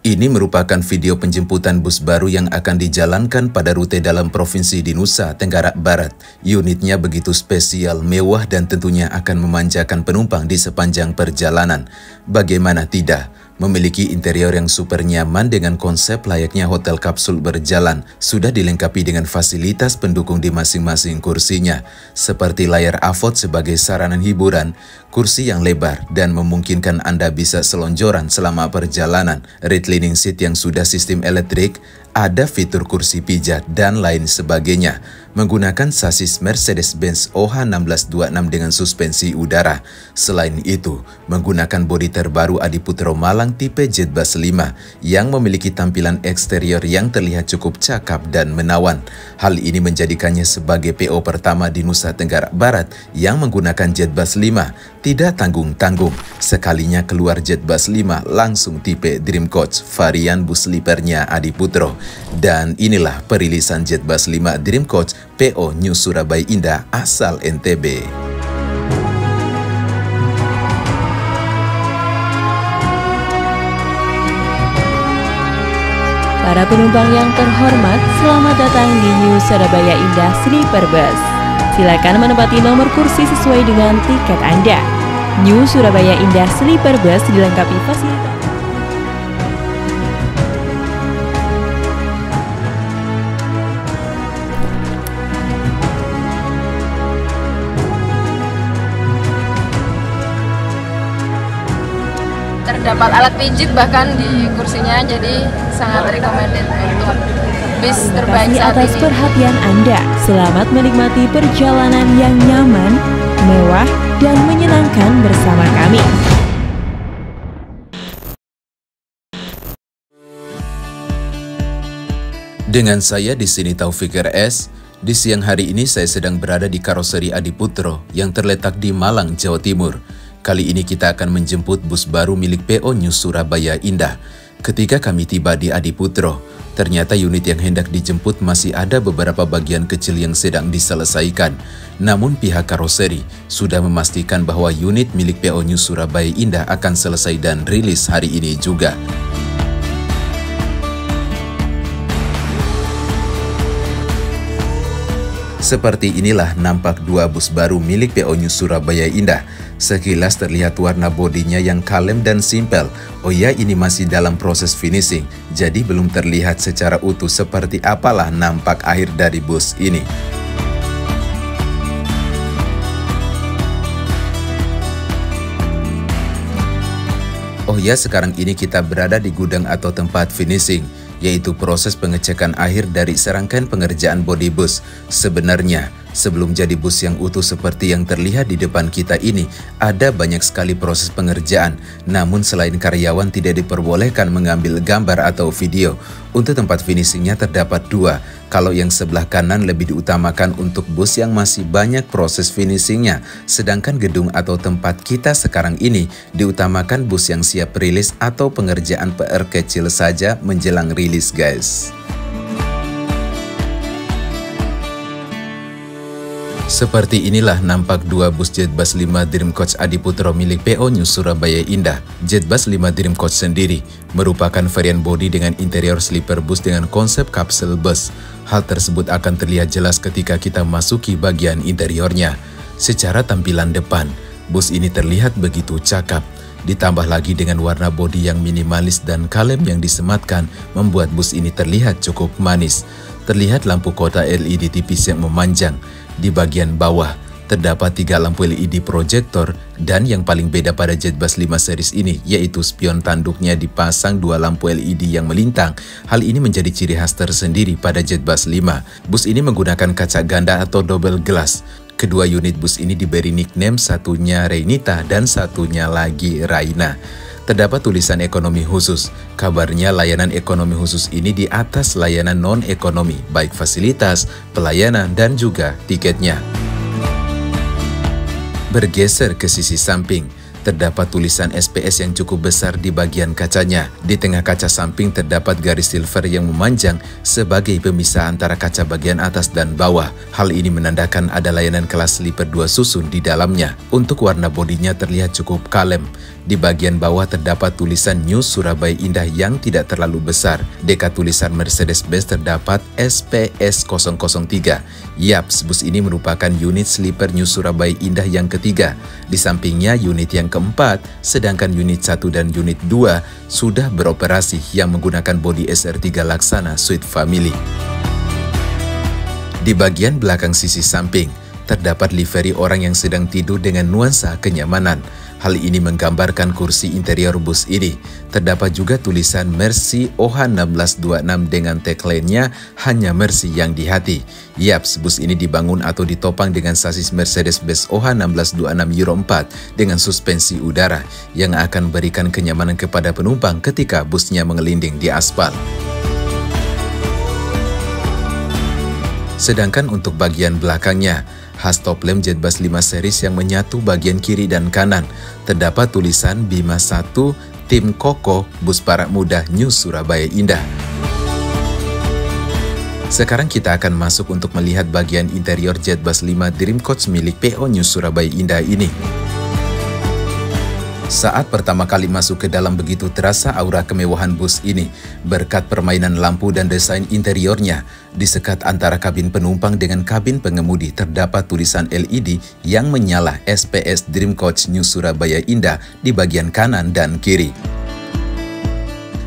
Ini merupakan video penjemputan bus baru yang akan dijalankan pada rute dalam provinsi di Nusa Tenggara Barat. Unitnya begitu spesial, mewah dan tentunya akan memanjakan penumpang di sepanjang perjalanan. Bagaimana tidak? Memiliki interior yang super nyaman dengan konsep layaknya hotel kapsul berjalan, sudah dilengkapi dengan fasilitas pendukung di masing-masing kursinya, seperti layar AVOD sebagai sarana hiburan, kursi yang lebar dan memungkinkan Anda bisa selonjoran selama perjalanan, reclining seat yang sudah sistem elektrik, ada fitur kursi pijat dan lain sebagainya. Menggunakan sasis Mercedes-Benz OH1626 dengan suspensi udara. Selain itu, menggunakan bodi terbaru Adiputro Malang tipe Jetbus 5 yang memiliki tampilan eksterior yang terlihat cukup cakap dan menawan. Hal ini menjadikannya sebagai PO pertama di Nusa Tenggara Barat yang menggunakan Jetbus 5. Tidak tanggung-tanggung, sekalinya keluar Jetbus 5 langsung tipe Dream Coach varian bus sleepernya Adiputro. Dan inilah perilisan Jetbus 5 Dream Coach PO New Surabaya Indah asal NTB. Para penumpang yang terhormat, selamat datang di New Surabaya Indah Sleeper Bus. Silakan menempati nomor kursi sesuai dengan tiket Anda. New Surabaya Indah Sleeper Bus dilengkapi fasilitas. Terdapat alat pijit bahkan di kursinya, jadi sangat recommended untuk bis terbaik Terima kasih saat atas ini. perhatian Anda. Selamat menikmati perjalanan yang nyaman, mewah, dan menyenangkan bersama kami. Dengan saya di sini Taufik RS. Di siang hari ini saya sedang berada di karoseri Adiputro yang terletak di Malang, Jawa Timur. Kali ini kita akan menjemput bus baru milik PO New Surabaya Indah. Ketika kami tiba di Adiputro, ternyata unit yang hendak dijemput masih ada beberapa bagian kecil yang sedang diselesaikan. Namun pihak karoseri sudah memastikan bahwa unit milik PO New Surabaya Indah akan selesai dan rilis hari ini juga. Seperti inilah nampak dua bus baru milik PO New Surabaya Indah. Sekilas terlihat warna bodinya yang kalem dan simpel. Oh ya, ini masih dalam proses finishing, jadi belum terlihat secara utuh seperti apalah nampak akhir dari bus ini. Oh ya, sekarang ini kita berada di gudang atau tempat finishing, yaitu proses pengecekan akhir dari serangkaian pengerjaan bodi bus. Sebenarnya, sebelum jadi bus yang utuh seperti yang terlihat di depan kita ini, ada banyak sekali proses pengerjaan. Namun selain karyawan tidak diperbolehkan mengambil gambar atau video. Untuk tempat finishingnya terdapat dua. Kalau yang sebelah kanan lebih diutamakan untuk bus yang masih banyak proses finishingnya. Sedangkan gedung atau tempat kita sekarang ini diutamakan bus yang siap rilis atau pengerjaan PR kecil saja menjelang rilis, guys. Seperti inilah nampak dua bus Jetbus 5 Dream Coach Adiputro milik PO New Surabaya Indah. Jetbus 5 Dream Coach sendiri merupakan varian bodi dengan interior sleeper bus dengan konsep kapsul bus. Hal tersebut akan terlihat jelas ketika kita masuki bagian interiornya. Secara tampilan depan, bus ini terlihat begitu cakap. Ditambah lagi dengan warna bodi yang minimalis dan kalem yang disematkan, membuat bus ini terlihat cukup manis. Terlihat lampu kota LED tipis yang memanjang. Di bagian bawah, terdapat 3 lampu LED proyektor dan yang paling beda pada Jetbus 5 series ini yaitu spion tanduknya dipasang 2 lampu LED yang melintang. Hal ini menjadi ciri khas tersendiri pada Jetbus 5. Bus ini menggunakan kaca ganda atau double glass. Kedua unit bus ini diberi nickname, satunya Renita dan satunya lagi Raina. Terdapat tulisan ekonomi khusus. Kabarnya layanan ekonomi khusus ini di atas layanan non-ekonomi, baik fasilitas, pelayanan, dan juga tiketnya. Bergeser ke sisi samping, Terdapat tulisan SPS yang cukup besar di bagian kacanya. Di tengah kaca samping terdapat garis silver yang memanjang sebagai pemisah antara kaca bagian atas dan bawah. Hal ini menandakan ada layanan kelas sleeper 2 susun di dalamnya. Untuk warna bodinya terlihat cukup kalem. Di bagian bawah terdapat tulisan New Surabaya Indah yang tidak terlalu besar. Dekat tulisan Mercedes-Benz terdapat SPS 003. Yaps, bus ini merupakan unit sleeper New Surabaya Indah yang ketiga. Di sampingnya unit yang keempat, sedangkan unit 1 dan unit 2 sudah beroperasi yang menggunakan bodi SR3 Laksana Suite Family. Di bagian belakang sisi samping, terdapat livery orang yang sedang tidur dengan nuansa kenyamanan. Hal ini menggambarkan kursi interior bus ini. Terdapat juga tulisan Mercy OH1626 dengan tagline-nya hanya Mercy yang di hati. Yaps, bus ini dibangun atau ditopang dengan sasis Mercedes-Benz OH1626 Euro 4 dengan suspensi udara yang akan memberikan kenyamanan kepada penumpang ketika busnya mengelinding di aspal. Sedangkan untuk bagian belakangnya, khas top lamp Jetbus 5 series yang menyatu bagian kiri dan kanan, terdapat tulisan Bima 1 Tim Koko Bus Para Muda New Surabaya Indah. Sekarang kita akan masuk untuk melihat bagian interior Jetbus 5 Dream Coach milik PO New Surabaya Indah ini. Saat pertama kali masuk ke dalam begitu terasa aura kemewahan bus ini. Berkat permainan lampu dan desain interiornya, di sekat antara kabin penumpang dengan kabin pengemudi terdapat tulisan LED yang menyala SPS Dream Coach New Surabaya Indah di bagian kanan dan kiri.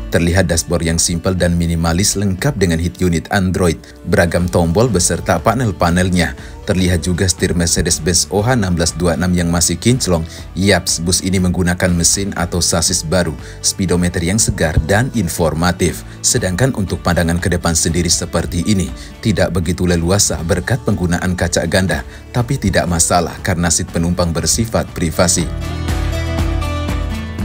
Terlihat dashboard yang simpel dan minimalis lengkap dengan heat unit Android, beragam tombol beserta panel-panelnya. Terlihat juga setir Mercedes-Benz OH1626 yang masih kinclong. Yaps, bus ini menggunakan mesin atau sasis baru, speedometer yang segar dan informatif. Sedangkan untuk pandangan ke depan sendiri seperti ini, tidak begitu leluasa berkat penggunaan kaca ganda, tapi tidak masalah karena seat penumpang bersifat privasi.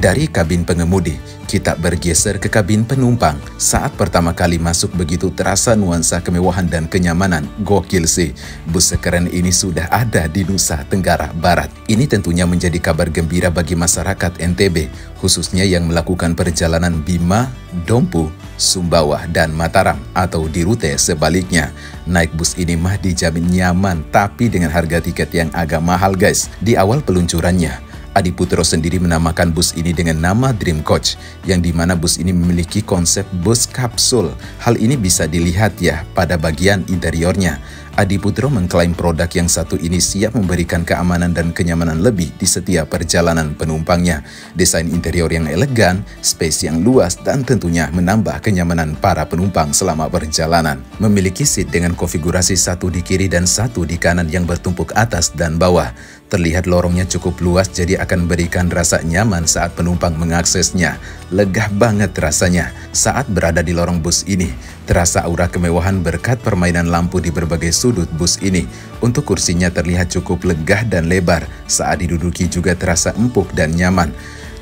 Dari kabin pengemudi, kita bergeser ke kabin penumpang. Saat pertama kali masuk begitu terasa nuansa kemewahan dan kenyamanan. Gokil sih, bus sekeren ini sudah ada di Nusa Tenggara Barat. Ini tentunya menjadi kabar gembira bagi masyarakat NTB, khususnya yang melakukan perjalanan Bima, Dompu, Sumbawa, dan Mataram, atau di rute sebaliknya. Naik bus ini mah dijamin nyaman, tapi dengan harga tiket yang agak mahal guys. Di awal peluncurannya, Adiputro sendiri menamakan bus ini dengan nama Dream Coach, yang dimana bus ini memiliki konsep bus kapsul. Hal ini bisa dilihat ya pada bagian interiornya. Adiputro mengklaim produk yang satu ini siap memberikan keamanan dan kenyamanan lebih di setiap perjalanan penumpangnya. Desain interior yang elegan, space yang luas, dan tentunya menambah kenyamanan para penumpang selama perjalanan. Memiliki seat dengan konfigurasi satu di kiri dan satu di kanan yang bertumpuk atas dan bawah. Terlihat lorongnya cukup luas jadi akan memberikan rasa nyaman saat penumpang mengaksesnya. Legah banget rasanya saat berada di lorong bus ini. Terasa aura kemewahan berkat permainan lampu di berbagai sudut bus ini. Untuk kursinya terlihat cukup legah dan lebar. Saat diduduki juga terasa empuk dan nyaman.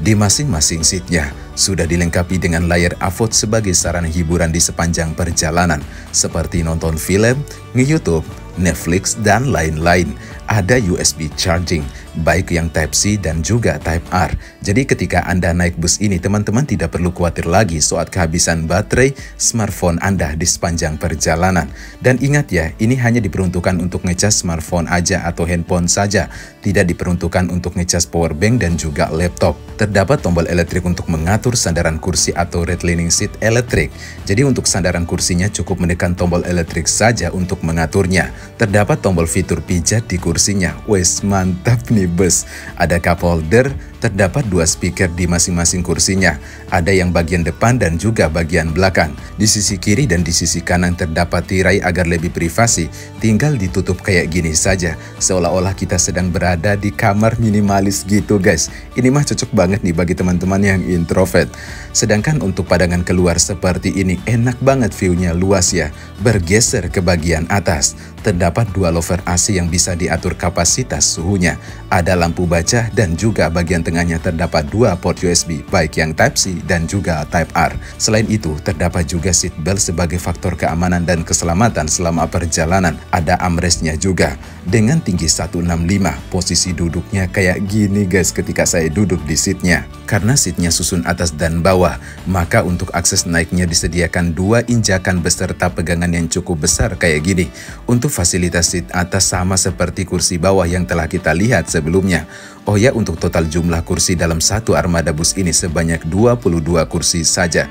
Di masing-masing seatnya sudah dilengkapi dengan layar AVOD sebagai sarana hiburan di sepanjang perjalanan. Seperti nonton film, nge-YouTube, Netflix, dan lain-lain. Ada USB charging, baik yang Type-C dan juga Type-R. Jadi ketika Anda naik bus ini, teman-teman tidak perlu khawatir lagi soal kehabisan baterai smartphone Anda di sepanjang perjalanan. Dan ingat ya, ini hanya diperuntukkan untuk ngecas smartphone aja atau handphone saja. Tidak diperuntukkan untuk ngecas powerbank dan juga laptop. Terdapat tombol elektrik untuk mengatur sandaran kursi atau reclining seat elektrik. Jadi untuk sandaran kursinya cukup menekan tombol elektrik saja untuk mengaturnya. Terdapat tombol fitur pijat di kursinya. Wes, mantap nih bus. Ada cup holder, terdapat 2 speaker di masing-masing kursinya. Ada yang bagian depan dan juga bagian belakang. Di sisi kiri dan di sisi kanan terdapat tirai agar lebih privasi. Tinggal ditutup kayak gini saja. Seolah-olah kita sedang berada di kamar minimalis gitu guys. Ini mah cocok banget nih bagi teman-teman yang introvert. Sedangkan untuk pandangan keluar seperti ini, enak banget view-nya, luas ya. Bergeser ke bagian atas, terdapat 2 louvre AC yang bisa diatur kapasitas suhunya. Ada lampu baca dan juga bagian tengahnya terdapat 2 port USB, baik yang Type-C dan juga Type-R. Selain itu, terdapat juga seat belt sebagai faktor keamanan dan keselamatan selama perjalanan. Ada armrest-nya juga. dengan tinggi 165. Posisi duduknya kayak gini guys ketika saya duduk di seatnya. Karena seatnya susun atas dan bawah, maka untuk akses naiknya disediakan 2 injakan beserta pegangan yang cukup besar kayak gini. Untuk fasilitas seat atas sama seperti kursi bawah yang telah kita lihat sebelumnya. Oh ya, untuk total jumlah kursi dalam satu armada bus ini sebanyak 22 kursi saja.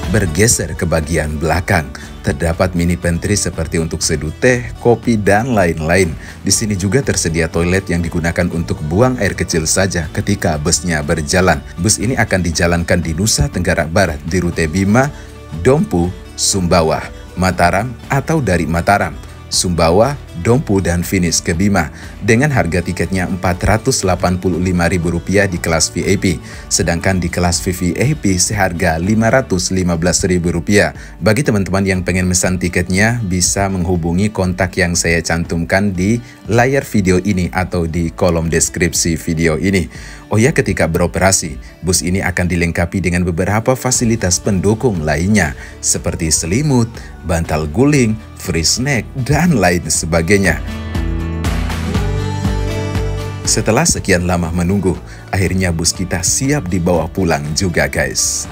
Bergeser ke bagian belakang, terdapat mini pantry seperti untuk seduh teh, kopi, dan lain-lain. Di sini juga tersedia toilet yang digunakan untuk buang air kecil saja ketika busnya berjalan. Bus ini akan dijalankan di Nusa Tenggara Barat di rute Bima, Dompu, Sumbawa, Mataram, atau dari Mataram, Sumbawa, Dompu, dan finish ke Bima dengan harga tiketnya Rp485.000 di kelas VIP, sedangkan di kelas VVIP seharga Rp515.000. Bagi teman-teman yang pengen mesan tiketnya bisa menghubungi kontak yang saya cantumkan di layar video ini atau di kolom deskripsi video ini. Oh ya, ketika beroperasi, bus ini akan dilengkapi dengan beberapa fasilitas pendukung lainnya seperti selimut, bantal guling, free snack, dan lain sebagainya. Setelah sekian lama menunggu, akhirnya bus kita siap dibawa pulang juga guys.